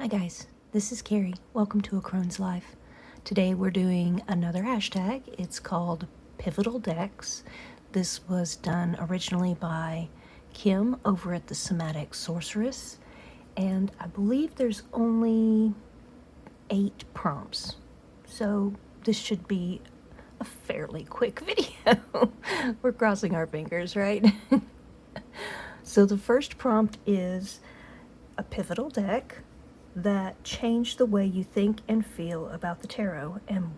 Hi guys, this is Carrie. Welcome to A Crone's Life. Today we're doing another hashtag. It's called Pivotal Decks. This was done originally by Kim over at the Somatic Sorceress, and I believe there's only 8 prompts. So this should be a fairly quick video. We're crossing our fingers, right? So the first prompt is a pivotal deck that changed the way you think and feel about the tarot, and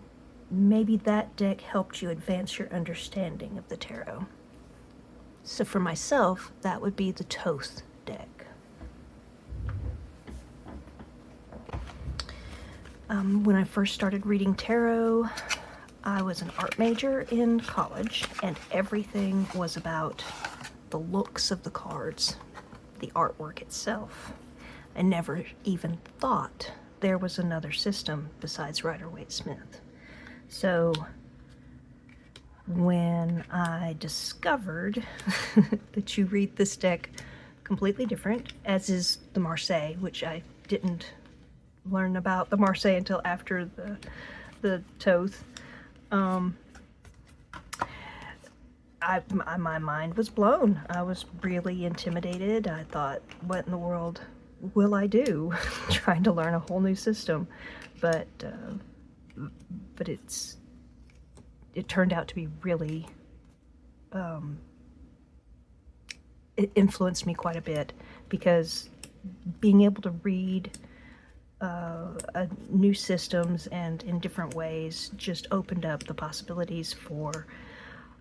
maybe that deck helped you advance your understanding of the tarot. So for myself, that would be the Thoth deck. When I first started reading tarot, I was an art major in college, and everything was about the looks of the cards, the artwork itself. I never even thought there was another system besides Rider-Waite-Smith. So when I discovered that you read this deck completely different, as is the Marseille, which I didn't learn about the Marseille until after the Thoth, my mind was blown. I was really intimidated. I thought, what in the world will I do trying to learn a whole new system? But it turned out to be really, it influenced me quite a bit, because being able to read new systems and in different ways just opened up the possibilities for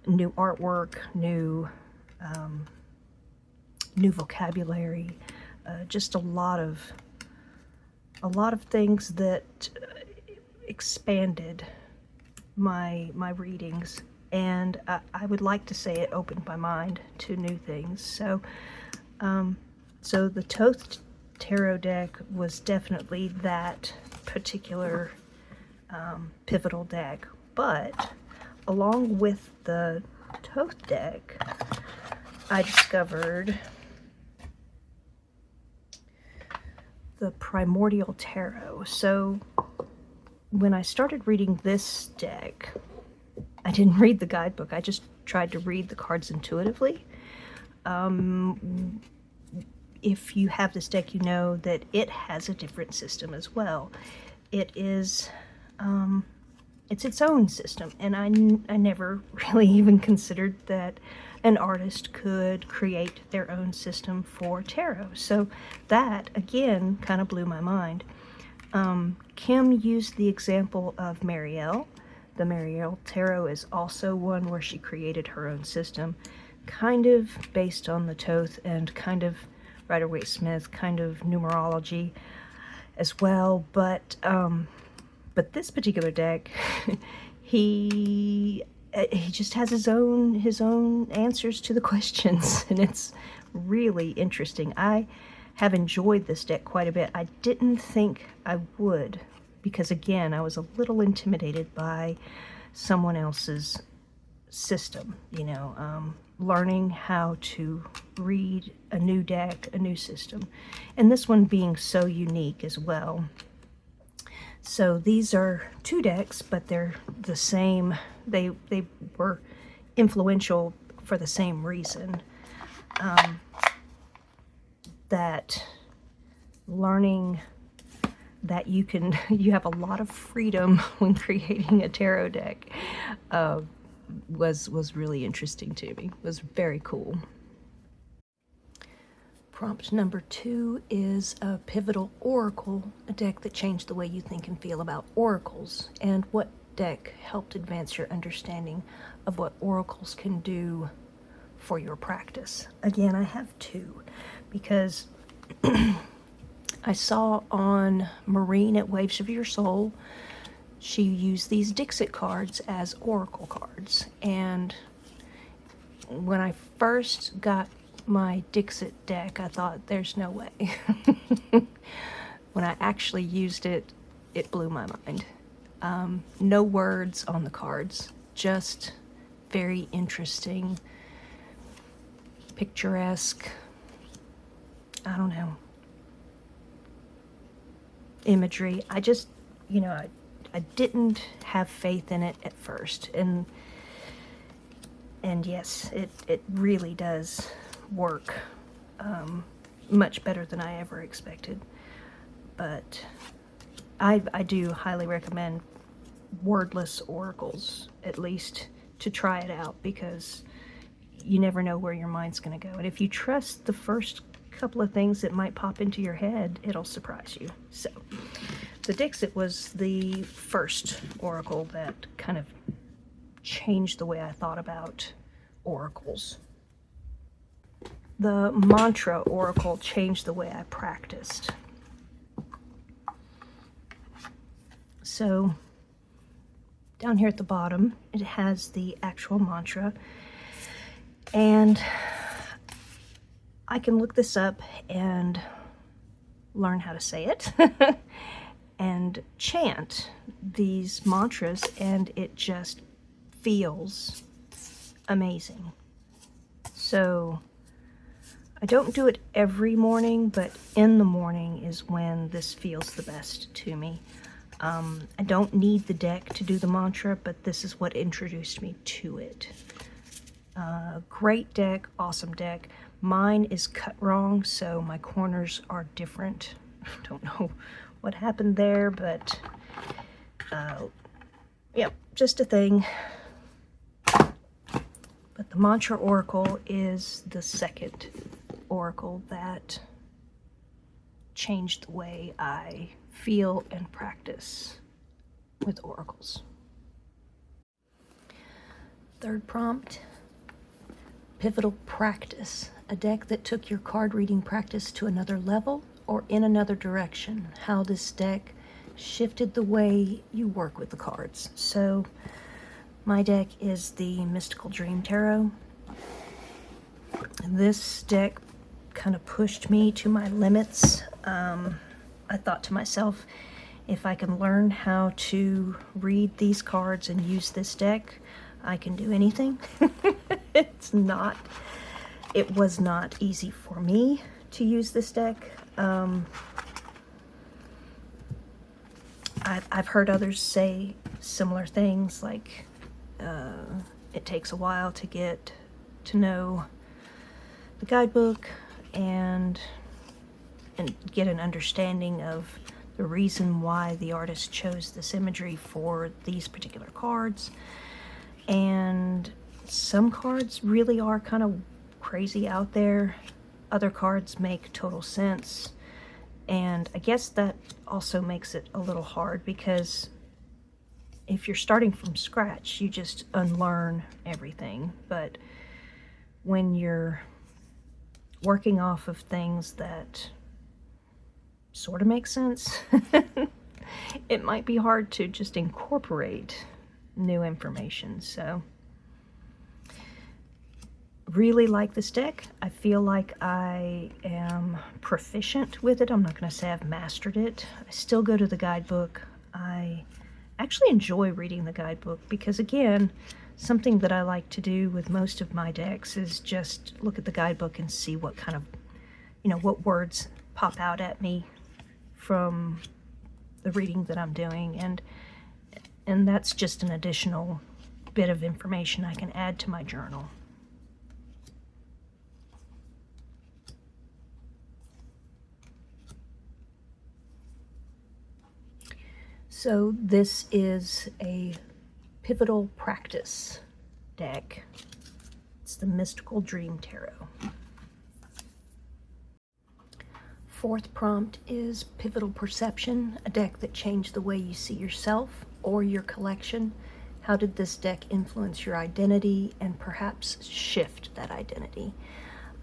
new artwork, new vocabulary, just a lot of things that expanded my readings, and I would like to say it opened my mind to new things. So so the Thoth tarot deck was definitely that particular pivotal deck, but along with the Thoth deck, I discovered the Primordial Tarot. So when I started reading this deck, I didn't read the guidebook. I just tried to read the cards intuitively. If you have this deck, you know that it has a different system as well. It is, it's its own system, and I never really even considered that an artist could create their own system for tarot. So that, again, kind of blew my mind. Kim used the example of Marielle. The Marielle Tarot is also one where she created her own system, kind of based on the Thoth and kind of Rider-Waite-Smith, kind of numerology as well. But this particular deck, he just has his own answers to the questions, and it's really interesting. I have enjoyed this deck quite a bit. I didn't think I would, because again, I was a little intimidated by someone else's system, you know, learning how to read a new deck, a new system, and this one being so unique as well. So these are 2 decks, but they're the same. They were influential for the same reason. That learning that you have a lot of freedom when creating a tarot deck was really interesting to me. It was very cool. Prompt number 2 is a Pivotal Oracle, a deck that changed the way you think and feel about oracles, and what deck helped advance your understanding of what oracles can do for your practice. Again, I have 2, because I saw on Maureen at Waves of Your Soul, she used these Dixit cards as oracle cards, and when I first got my Dixit deck, I thought, there's no way. When I actually used it, it blew my mind. No words on the cards, just very interesting, picturesque, I don't know. imagery. I just, I didn't have faith in it at first. And yes, it really does work much better than I ever expected. But I do highly recommend wordless oracles, at least to try it out, because you never know where your mind's going to go. And if you trust the first couple of things that might pop into your head, it'll surprise you. So the Dixit was the first oracle that kind of changed the way I thought about oracles. The mantra oracle changed the way I practiced. So down here at the bottom, it has the actual mantra, and I can look this up and learn how to say it and chant these mantras, and it just feels amazing. So I don't do it every morning, but in the morning is when this feels the best to me. I don't need the deck to do the mantra, but this is what introduced me to it. Great deck, awesome deck. Mine is cut wrong, so my corners are different. Don't know what happened there, but yeah, just a thing. But the mantra oracle is the second oracle that changed the way I feel and practice with oracles. Third prompt, pivotal practice, a deck that took your card reading practice to another level or in another direction. How this deck shifted the way you work with the cards. So my deck is the Mystical Dream Tarot. This deck kind of pushed me to my limits. I thought to myself, if I can learn how to read these cards and use this deck, I can do anything. It was not easy for me to use this deck. I've heard others say similar things, like it takes a while to get to know the guidebook and get an understanding of the reason why the artist chose this imagery for these particular cards. And some cards really are kind of crazy out there. Other cards make total sense. And I guess that also makes it a little hard, because if you're starting from scratch, you just unlearn everything. But when you're working off of things that sort of make sense, it might be hard to just incorporate new information. So really like this deck. I feel like I am proficient with it. I'm not going to say I've mastered it. I still go to the guidebook. I actually enjoy reading the guidebook because, again, something that I like to do with most of my decks is just look at the guidebook and see what kind of, what words pop out at me from the reading that I'm doing, and that's just an additional bit of information I can add to my journal. So this is a pivotal practice deck. It's the Mystical Dream Tarot. Fourth prompt is Pivotal Perception, a deck that changed the way you see yourself or your collection. How did this deck influence your identity and perhaps shift that identity?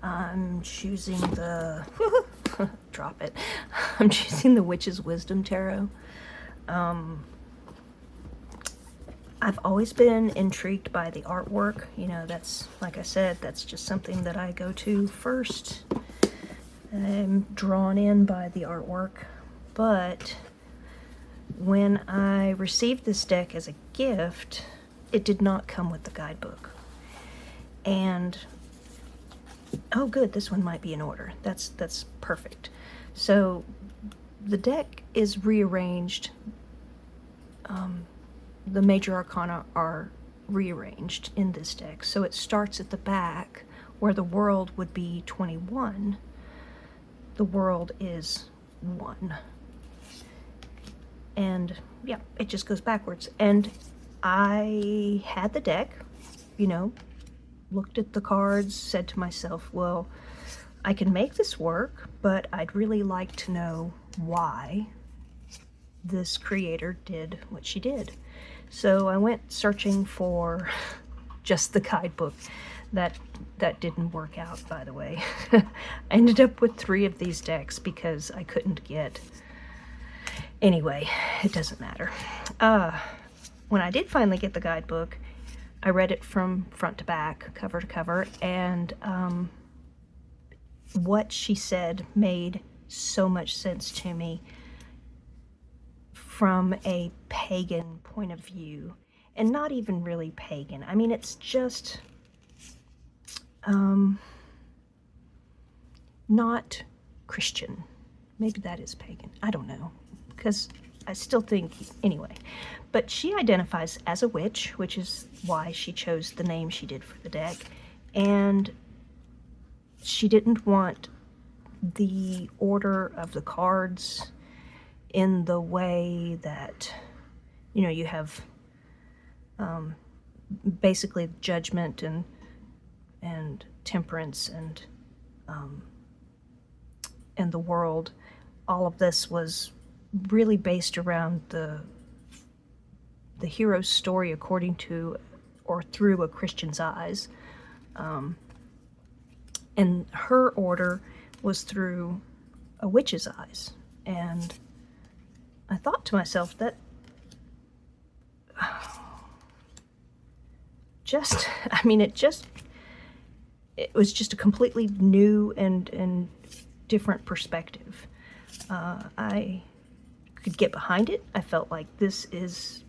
I'm choosing the drop it. I'm choosing the Witch's Wisdom Tarot. I've always been intrigued by the artwork. That's, like I said, that's just something that I go to first. I'm drawn in by the artwork. But when I received this deck as a gift, it did not come with the guidebook. And, oh good, this one might be in order. That's perfect. So the deck is rearranged. The major arcana are rearranged in this deck. So it starts at the back where the world would be 21. The world is 1. And yeah, it just goes backwards. And I had the deck, you know, looked at the cards, said to myself, well, I can make this work, but I'd really like to know why this creator did what she did. So I went searching for just the guidebook. That didn't work out, by the way. I ended up with 3 of these decks because I couldn't get... Anyway, it doesn't matter. When I did finally get the guidebook, I read it from front to back, cover to cover, and what she said made so much sense to me from a pagan point of view, and not even really pagan. I mean, it's just not Christian. Maybe that is pagan. I don't know, because I still think, anyway. But she identifies as a witch, which is why she chose the name she did for the deck, and she didn't want the order of the cards in the way that, you know, you have basically judgment and temperance and the world. All of this was really based around the hero's story according to or through a Christian's eyes. And her order was through a witch's eyes. And I thought to myself that it was just a completely new and different perspective. I could get behind it. I felt like this is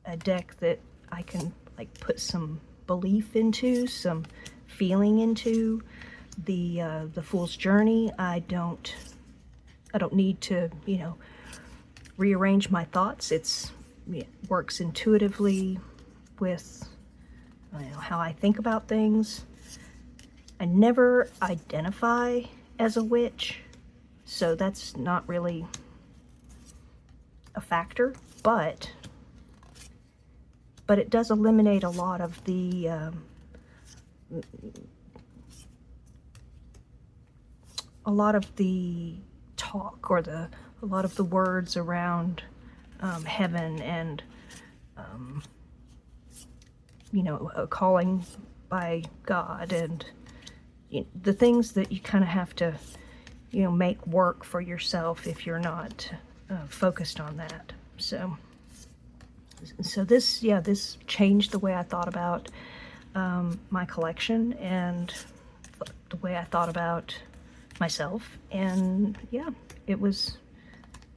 a deck that I can like put some belief into, some feeling into. The Fool's Journey, I don't need to, you know, rearrange my thoughts. It works intuitively with, you know, how I think about things. I never identify as a witch, so that's not really a factor, but it does eliminate a lot of the talk or a lot of the words around heaven and you know, a calling by God, and you know, the things that you kind of have to, you know, make work for yourself if you're not focused on that. So this changed the way I thought about my collection and the way I thought about myself, and yeah, it was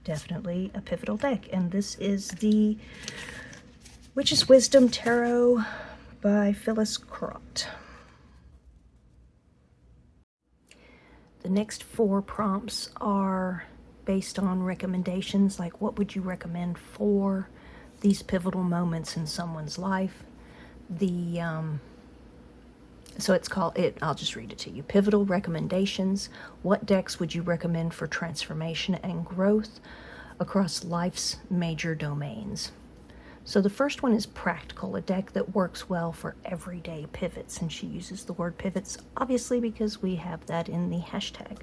definitely a pivotal deck. And this is the Witch's Wisdom Tarot by Phyllis Crott. The next 4 prompts are based on recommendations, like what would you recommend for these pivotal moments in someone's life. So it's called, I'll just read it to you. Pivotal recommendations. What decks would you recommend for transformation and growth across life's major domains? So the first one is Practical, a deck that works well for everyday pivots. And she uses the word pivots, obviously, because we have that in the hashtag.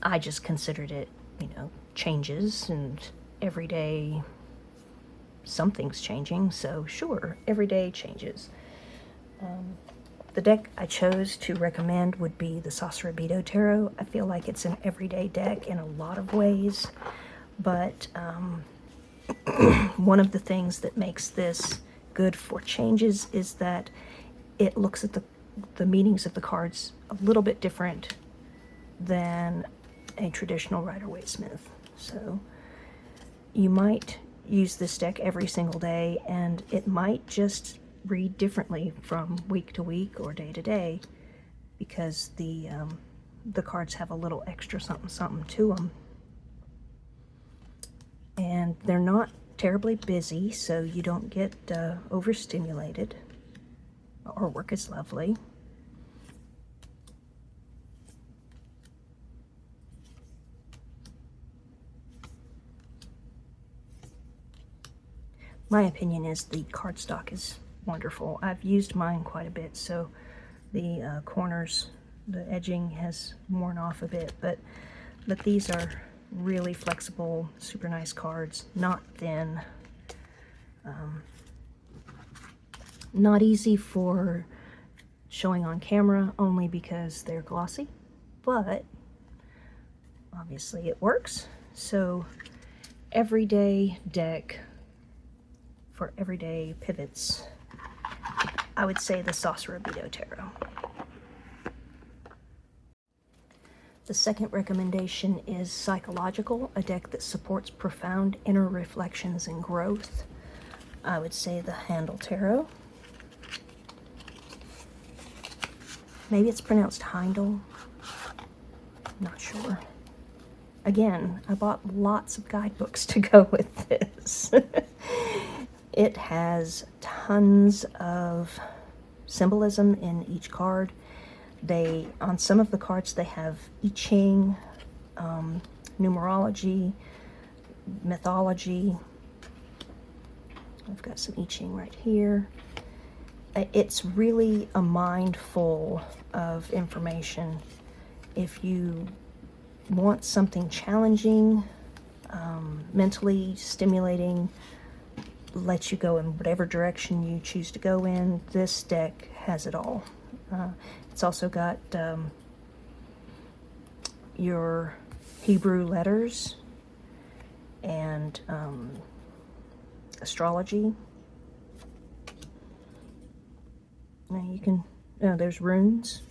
I just considered it, you know, changes, and everyday something's changing. So sure, everyday changes. The deck I chose to recommend would be the Sacrobito Tarot. I feel like it's an everyday deck in a lot of ways, but one of the things that makes this good for changes is that it looks at the meanings of the cards a little bit different than a traditional Rider-Waite-Smith. So you might use this deck every single day, and it might just read differently from week to week or day to day, because the cards have a little extra something to them. and they're not terribly busy, so you don't get overstimulated. Artwork is lovely. My opinion is the cardstock is wonderful. I've used mine quite a bit, so the corners, the edging has worn off a bit, but these are really flexible, super nice cards, not thin, not easy for showing on camera only because they're glossy, but obviously it works. So everyday deck for everyday pivots, I would say the Sassorabito Tarot. The second recommendation is Psychological, a deck that supports profound inner reflections and growth. I would say the Handle Tarot. Maybe it's pronounced Heindel. Not sure. Again, I bought lots of guidebooks to go with this. It has tons of symbolism in each card. On some of the cards, they have I Ching, numerology, mythology. I've got some I Ching right here. It's really a mind full of information. If you want something challenging, mentally stimulating, lets you go in whatever direction you choose to go in, this deck has it all. It's also got your Hebrew letters and astrology. Now you can, there's runes.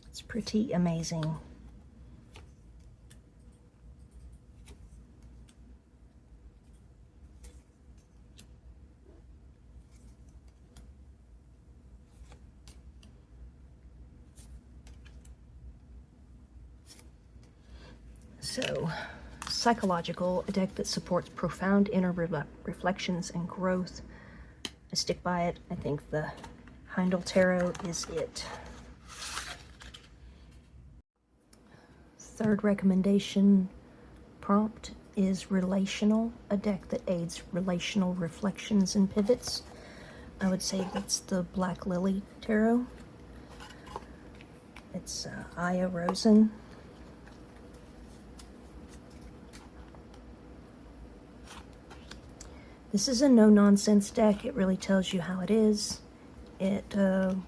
It's pretty amazing. So, Psychological, a deck that supports profound inner reflections and growth. I stick by it. I think the Heindel Tarot is it. Third recommendation prompt is Relational, a deck that aids relational reflections and pivots. I would say that's the Black Lily Tarot. It's Aya Rosen. This is a no-nonsense deck. It really tells you how it is. It will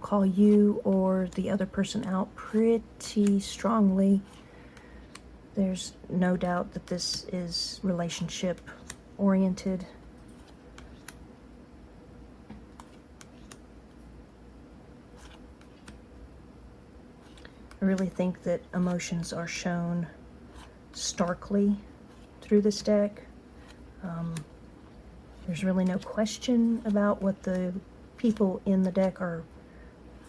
call you or the other person out pretty strongly. There's no doubt that this is relationship-oriented. I really think that emotions are shown starkly through this deck. There's really no question about what the people in the deck are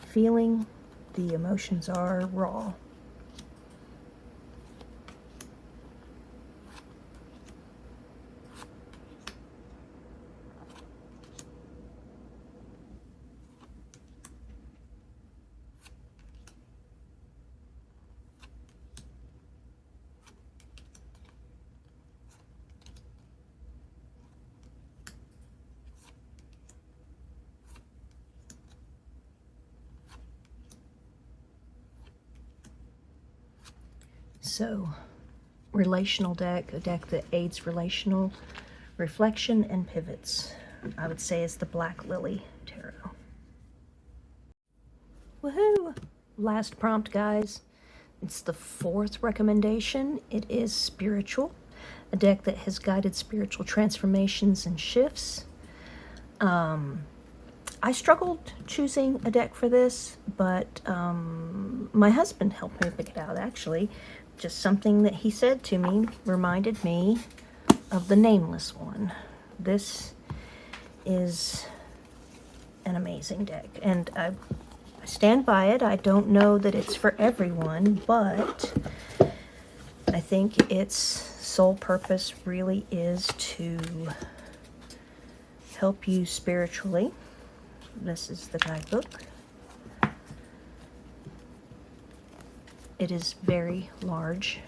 feeling. The emotions are raw. So, relational deck, a deck that aids relational reflection and pivots, I would say is the Black Lily Tarot. Woohoo! Last prompt, guys. It's the fourth recommendation. It is Spiritual, a deck that has guided spiritual transformations and shifts. I struggled choosing a deck for this, but my husband helped me pick it out, actually. just something that he said to me reminded me of the nameless one. This is an amazing deck, and I stand by it. I don't know that it's for everyone, but I think its sole purpose really is to help you spiritually. This is the guidebook. It is very large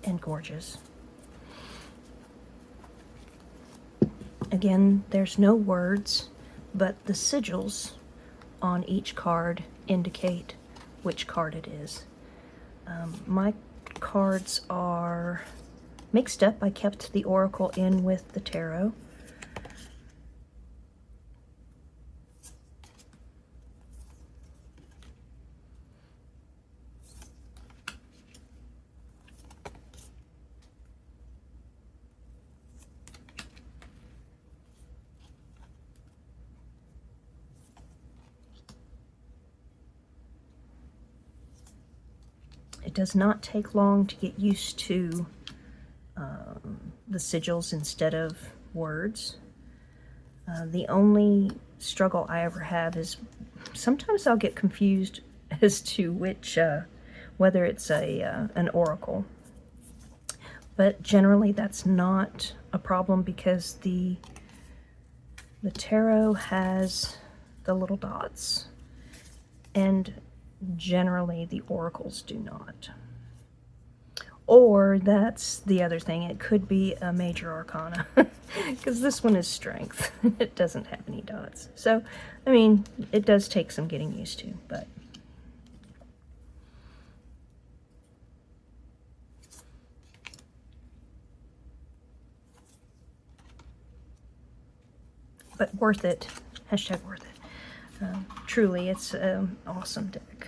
and gorgeous. Again, there's no words, but the sigils on each card indicate which card it is. My cards are mixed up. I kept the oracle in with the tarot. It does not take long to get used to the sigils instead of words. The only struggle I ever have is sometimes I'll get confused as to which, whether it's an oracle. But generally that's not a problem because the tarot has the little dots, and generally the oracles do not. Or that's the other thing, it could be a major arcana because this one is strength. It doesn't have any dots. So, I mean, it does take some getting used to, but worth it. Hashtag worth it. Truly, it's an awesome deck.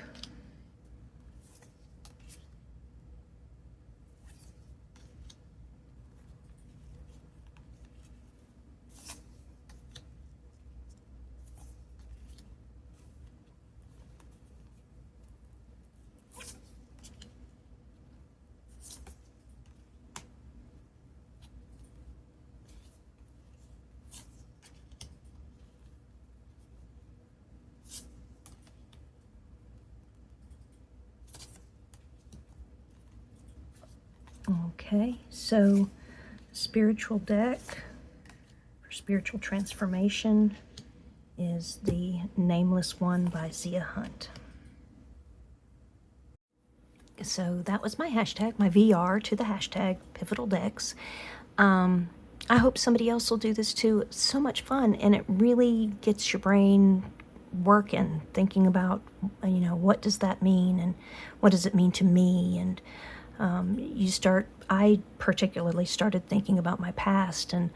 Okay, so spiritual deck for spiritual transformation is the Nameless One by Zia Hunt. So that was my hashtag, my VR to the hashtag Pivotal Decks. I hope somebody else will do this too. It's so much fun, and it really gets your brain working, thinking about, what does that mean, and what does it mean to me, and I particularly started thinking about my past and,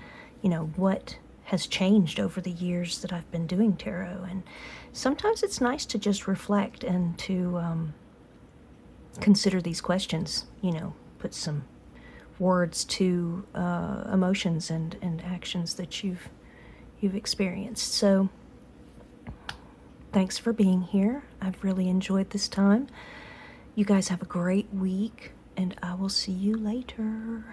what has changed over the years that I've been doing tarot. And sometimes it's nice to just reflect and to consider these questions, put some words to emotions and actions that you've experienced. So thanks for being here. I've really enjoyed this time. You guys have a great week, and I will see you later.